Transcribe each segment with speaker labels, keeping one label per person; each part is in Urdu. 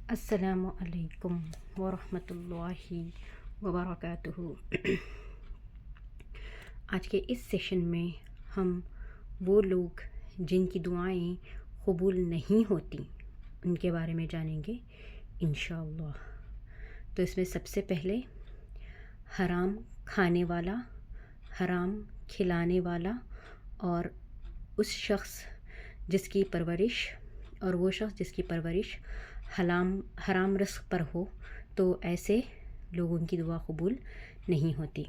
Speaker 1: السلام علیکم ورحمۃ اللہ وبرکاتہ۔ آج کے اس سیشن میں ہم وہ لوگ جن کی دعائیں قبول نہیں ہوتی ان کے بارے میں جانیں گے انشاءاللہ۔ تو اس میں سب سے پہلے حرام کھانے والا، حرام کھلانے والا اور اس شخص جس کی پرورش اور وہ شخص جس کی پرورش حرام رزق پر ہو، تو ایسے لوگوں کی دعا قبول نہیں ہوتی۔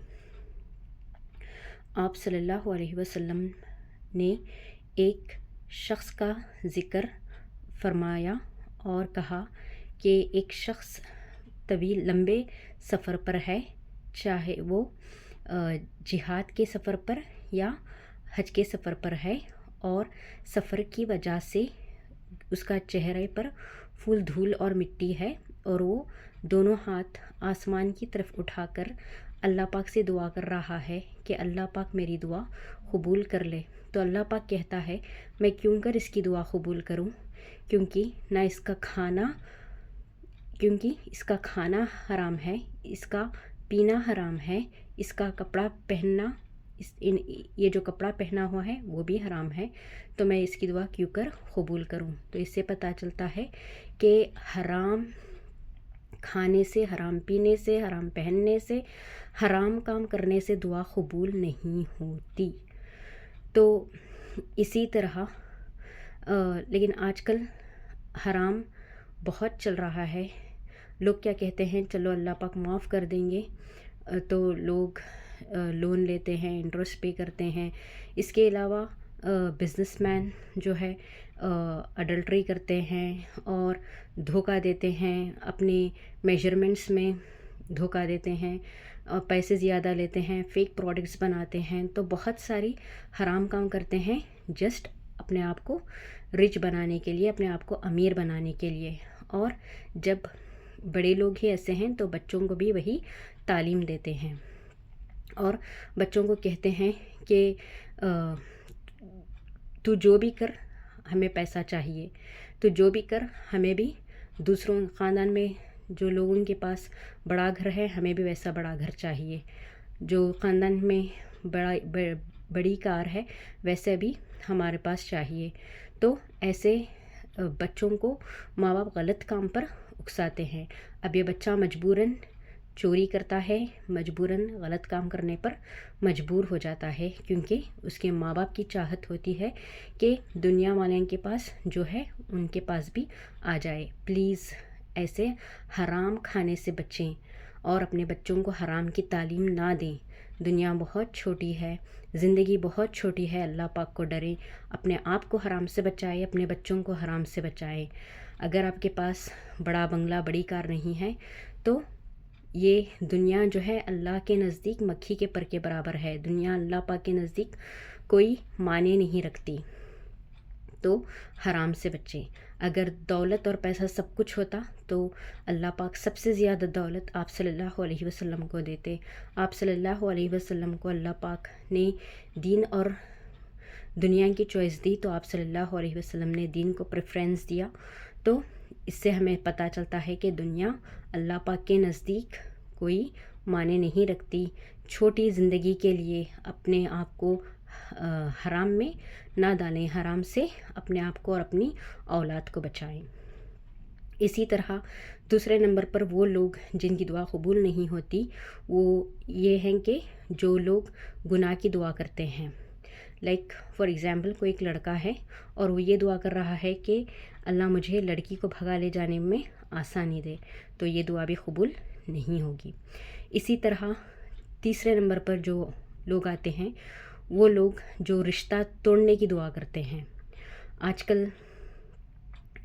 Speaker 1: آپ صلی اللہ علیہ وسلم نے ایک شخص کا ذکر فرمایا اور کہا کہ ایک شخص طویل لمبے سفر پر ہے، چاہے وہ جہاد کے سفر پر یا حج کے سفر پر ہے، اور سفر کی وجہ سے اس کا چہرے پر پھول دھول اور مٹی ہے، اور وہ دونوں ہاتھ آسمان کی طرف اٹھا کر اللہ پاک سے دعا کر رہا ہے کہ اللہ پاک میری دعا قبول کر لے۔ تو اللہ پاک کہتا ہے میں کیوں کر اس کی دعا قبول کروں، کیونکہ اس کا کھانا حرام ہے، اس کا پینا حرام ہے، اس کا کپڑا پہننا، یہ جو کپڑا پہنا ہوا ہے وہ بھی حرام ہے، تو میں اس کی دعا کیوں کر قبول کروں۔ تو اس سے پتہ چلتا ہے کہ حرام کھانے سے، حرام پینے سے، حرام پہننے سے، حرام کام کرنے سے دعا قبول نہیں ہوتی۔ تو اسی طرح لیکن آج کل حرام بہت چل رہا ہے۔ لوگ کیا کہتے ہیں، چلو اللہ پاک معاف کر دیں گے، تو لوگ لون لیتے ہیں، انٹرسٹ پے کرتے ہیں۔ اس کے علاوہ بزنس مین جو ہے اڈلٹری کرتے ہیں اور دھوکہ دیتے ہیں، اپنے میجرمنٹس میں دھوکہ دیتے ہیں، پیسے زیادہ لیتے ہیں، فیک پروڈکٹس بناتے ہیں، تو بہت ساری حرام کام کرتے ہیں جسٹ اپنے آپ کو رچ بنانے کے لیے، اپنے آپ کو امیر بنانے کے لیے۔ اور جب بڑے لوگ ہی ایسے ہیں تو بچوں کو بھی وہی تعلیم دیتے ہیں اور بچوں کو کہتے ہیں کہ تو جو بھی کر ہمیں پیسہ چاہیے، تو جو بھی کر ہمیں بھی دوسروں خاندان میں جو لوگوں کے پاس بڑا گھر ہے ہمیں بھی ویسا بڑا گھر چاہیے، جو خاندان میں بڑی کار ہے ویسے بھی ہمارے پاس چاہیے۔ تو ایسے بچوں کو ماں باپ غلط کام پر اکساتے ہیں۔ اب یہ بچہ مجبوراً چوری کرتا ہے، مجبوراً غلط کام کرنے پر مجبور ہو جاتا ہے، کیونکہ اس کے ماں باپ کی چاہت ہوتی ہے کہ دنیا والوں کے پاس جو ہے ان کے پاس بھی آ جائے۔ پلیز ایسے حرام کھانے سے بچیں اور اپنے بچوں کو حرام کی تعلیم نہ دیں۔ دنیا بہت چھوٹی ہے، زندگی بہت چھوٹی ہے، اللہ پاک کو ڈریں، اپنے آپ کو حرام سے بچائے، اپنے بچوں کو حرام سے بچائے۔ اگر آپ کے پاس بڑا بنگلہ، بڑی کار نہیں ہے تو یہ دنیا جو ہے اللہ کے نزدیک مکھی کے پر کے برابر ہے۔ دنیا اللہ پاک کے نزدیک کوئی معنی نہیں رکھتی، تو حرام سے بچیں۔ اگر دولت اور پیسہ سب کچھ ہوتا تو اللہ پاک سب سے زیادہ دولت آپ صلی اللہ علیہ وسلم کو دیتے۔ آپ صلی اللہ علیہ وسلم کو اللہ پاک نے دین اور دنیا کی چوائس دی، تو آپ صلی اللہ علیہ وسلم نے دین کو پریفرنس دیا۔ تو اس سے ہمیں پتہ چلتا ہے کہ دنیا اللہ پاک کے نزدیک کوئی معنی نہیں رکھتی۔ چھوٹی زندگی کے لیے اپنے آپ کو حرام میں نہ ڈالیں، حرام سے اپنے آپ کو اور اپنی اولاد کو بچائیں۔ اسی طرح دوسرے نمبر پر وہ لوگ جن کی دعا قبول نہیں ہوتی وہ یہ ہیں کہ جو لوگ گناہ کی دعا کرتے ہیں۔ لائک فار ایگزامپل کوئی ایک لڑکا ہے اور وہ یہ دعا کر رہا ہے کہ اللہ مجھے لڑکی کو بھگا لے جانے میں آسانی دے، تو یہ دعا بھی قبول نہیں ہوگی۔ اسی طرح تیسرے نمبر پر جو لوگ آتے ہیں وہ لوگ جو رشتہ توڑنے کی دعا کرتے ہیں۔ آج کل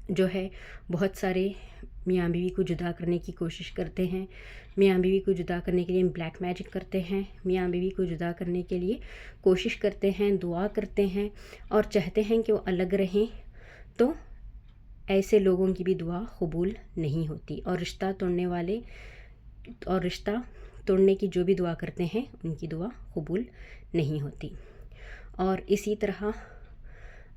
Speaker 1: جو ہے بہت سارے میاں بیوی کو جدا کرنے کی کوشش کرتے ہیں، میاں بیوی کو جدا کرنے کے لیے بلیک میجک کرتے ہیں، میاں بیوی کو جدا کرنے کے لیے کوشش کرتے ہیں، دعا کرتے ہیں اور چاہتے ہیں کہ وہ الگ رہیں، تو ایسے لوگوں کی بھی دعا قبول نہیں ہوتی۔ اور رشتہ توڑنے کی جو بھی دعا کرتے ہیں ان کی دعا قبول نہیں ہوتی۔ اور اسی طرح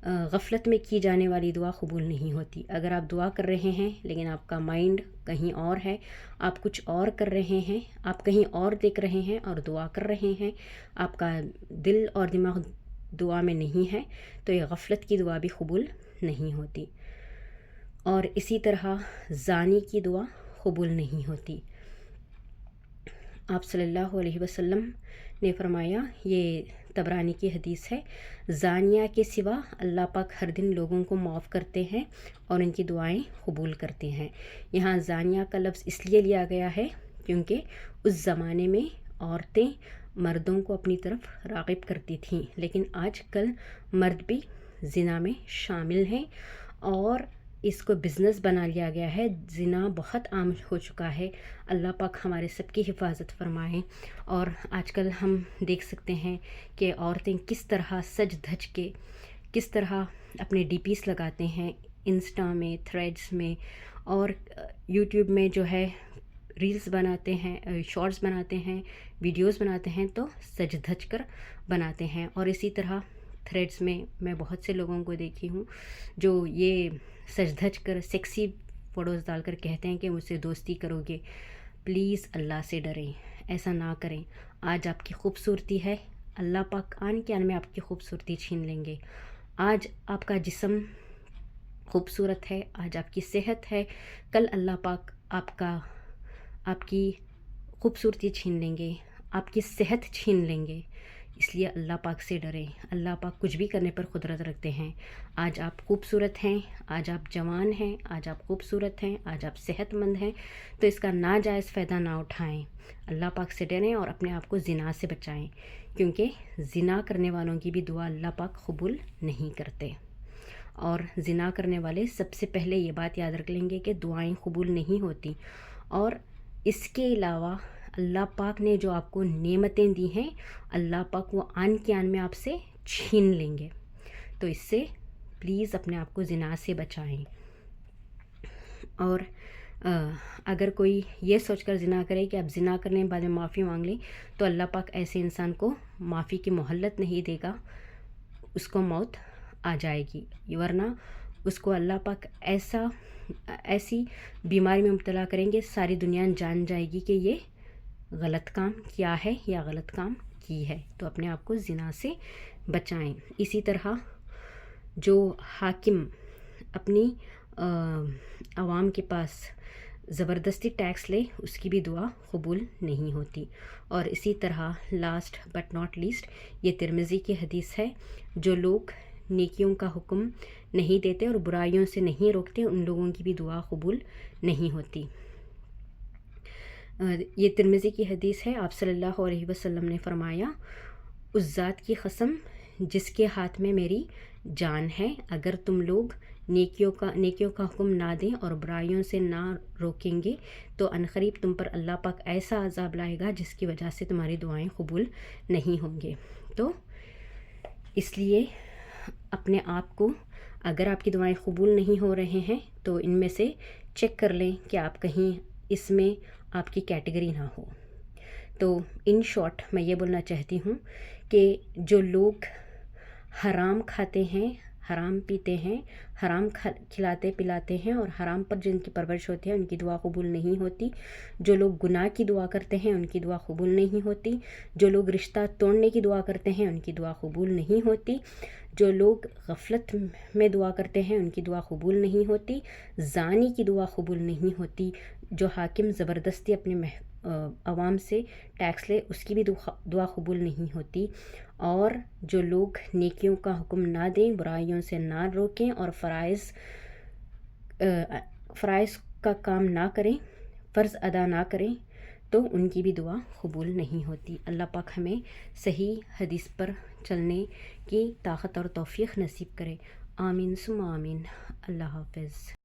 Speaker 1: غفلت میں کی جانے والی دعا قبول نہیں ہوتی۔ اگر آپ دعا کر رہے ہیں لیکن آپ کا مائنڈ کہیں اور ہے، آپ کچھ اور کر رہے ہیں، آپ کہیں اور دیکھ رہے ہیں اور دعا کر رہے ہیں، آپ کا دل اور دماغ دعا میں نہیں ہے، تو یہ غفلت کی دعا بھی قبول نہیں ہوتی۔ اور اسی طرح زانی کی دعا قبول نہیں ہوتی۔ آپ صلی اللہ علیہ وسلم نے فرمایا، یہ طبرانی کی حدیث ہے، زانیہ کے سوا اللہ پاک ہر دن لوگوں کو معاف کرتے ہیں اور ان کی دعائیں قبول کرتے ہیں۔ یہاں زانیہ کا لفظ اس لیے لیا گیا ہے کیونکہ اس زمانے میں عورتیں مردوں کو اپنی طرف راغب کرتی تھیں، لیکن آج کل مرد بھی زنا میں شامل ہیں اور اس کو بزنس بنا لیا گیا ہے۔ زنا بہت عام ہو چکا ہے۔ اللہ پاک ہمارے سب کی حفاظت فرمائیں۔ اور آج کل ہم دیکھ سکتے ہیں کہ عورتیں کس طرح سج دھج کے کس طرح اپنے ڈی پیز لگاتے ہیں انسٹا میں، تھریڈز میں اور یوٹیوب میں جو ہے ریلز بناتے ہیں، شارٹس بناتے ہیں، ویڈیوز بناتے ہیں تو سج دھج کر بناتے ہیں۔ اور اسی طرح تھریڈز میں بہت سے لوگوں کو دیکھی ہوں جو یہ سج دھج کر سیکسی فوٹوز ڈال کر کہتے ہیں کہ مجھ سے دوستی کرو گے۔ پلیز اللہ سے ڈریں، ایسا نہ کریں۔ آج آپ کی خوبصورتی ہے، اللہ پاک آن کے آن میں آپ کی خوبصورتی چھین لیں گے۔ آج آپ کا جسم خوبصورت ہے، آج آپ کی صحت ہے، کل اللہ پاک آپ کی خوبصورتی چھین لیں گے، آپ کی صحت چھین لیں گے۔ اس لیے اللہ پاک سے ڈریں۔ اللہ پاک کچھ بھی کرنے پر قدرت رکھتے ہیں۔ آج آپ خوبصورت ہیں، آج آپ جوان ہیں، آج آپ خوبصورت ہیں، آج آپ صحت مند ہیں، تو اس کا ناجائز فائدہ نہ اٹھائیں۔ اللہ پاک سے ڈریں اور اپنے آپ کو زنا سے بچائیں، کیونکہ زنا کرنے والوں کی بھی دعا اللہ پاک قبول نہیں کرتے۔ اور زنا کرنے والے سب سے پہلے یہ بات یاد رکھ لیں گے کہ دعائیں قبول نہیں ہوتی، اور اس کے علاوہ اللہ پاک نے جو آپ کو نعمتیں دی ہیں، اللہ پاک وہ آن کے آن میں آپ سے چھین لیں گے۔ تو اس سے پلیز اپنے آپ کو زنا سے بچائیں۔ اور اگر کوئی یہ سوچ کر زنا کرے کہ اب زنا کرنے کے بعد میں معافی مانگ لیں، تو اللہ پاک ایسے انسان کو معافی کی مہلت نہیں دے گا، اس کو موت آ جائے گی، ورنہ اس کو اللہ پاک ایسی بیماری میں مبتلا کریں گے، ساری دنیا جان جائے گی کہ یہ غلط کام کیا ہے یا غلط کام کی ہے۔ تو اپنے آپ کو زنا سے بچائیں۔ اسی طرح جو حاکم اپنی عوام کے پاس زبردستی ٹیکس لے، اس کی بھی دعا قبول نہیں ہوتی۔ اور اسی طرح لاسٹ بٹ ناٹ لیسٹ، یہ ترمذی کی حدیث ہے، جو لوگ نیکیوں کا حکم نہیں دیتے اور برائیوں سے نہیں روکتے، ان لوگوں کی بھی دعا قبول نہیں ہوتی۔ یہ ترمذی کی حدیث ہے، آپ صلی اللہ علیہ وسلم نے فرمایا، اس ذات کی قسم جس کے ہاتھ میں میری جان ہے، اگر تم لوگ نیکیوں کا حکم نہ دیں اور برائیوں سے نہ روکیں گے تو عنقریب تم پر اللہ پاک ایسا عذاب لائے گا جس کی وجہ سے تمہاری دعائیں قبول نہیں ہوں گے۔ تو اس لیے اپنے آپ کو، اگر آپ کی دعائیں قبول نہیں ہو رہے ہیں تو ان میں سے چیک کر لیں کہ آپ کہیں اس میں آپ کی کیٹیگری نہ ہو۔ تو ان شارٹ میں یہ بولنا چاہتی ہوں کہ جو لوگ حرام کھاتے ہیں، حرام پیتے ہیں، حرام کھلاتے پلاتے ہیں اور حرام پر جن کی پرورش ہوتی ہے، ان کی دعا قبول نہیں ہوتی۔ جو لوگ گناہ کی دعا کرتے ہیں، ان کی دعا قبول نہیں ہوتی۔ جو لوگ رشتہ توڑنے کی دعا کرتے ہیں، ان کی دعا قبول نہیں ہوتی۔ جو لوگ غفلت میں دعا کرتے ہیں، ان کی دعا قبول نہیں ہوتی۔ زانی کی دعا قبول نہیں ہوتی۔ جو حاکم زبردستی اپنے عوام سے ٹیکس لے، اس کی بھی دعا قبول نہیں ہوتی۔ اور جو لوگ نیکیوں کا حکم نہ دیں، برائیوں سے نہ روکیں اور فرائض کا کام نہ کریں، فرض ادا نہ کریں، تو ان کی بھی دعا قبول نہیں ہوتی۔ اللہ پاک ہمیں صحیح حدیث پر چلنے کی طاقت اور توفیق نصیب کرے۔ آمین ثم آمین۔ اللہ حافظ۔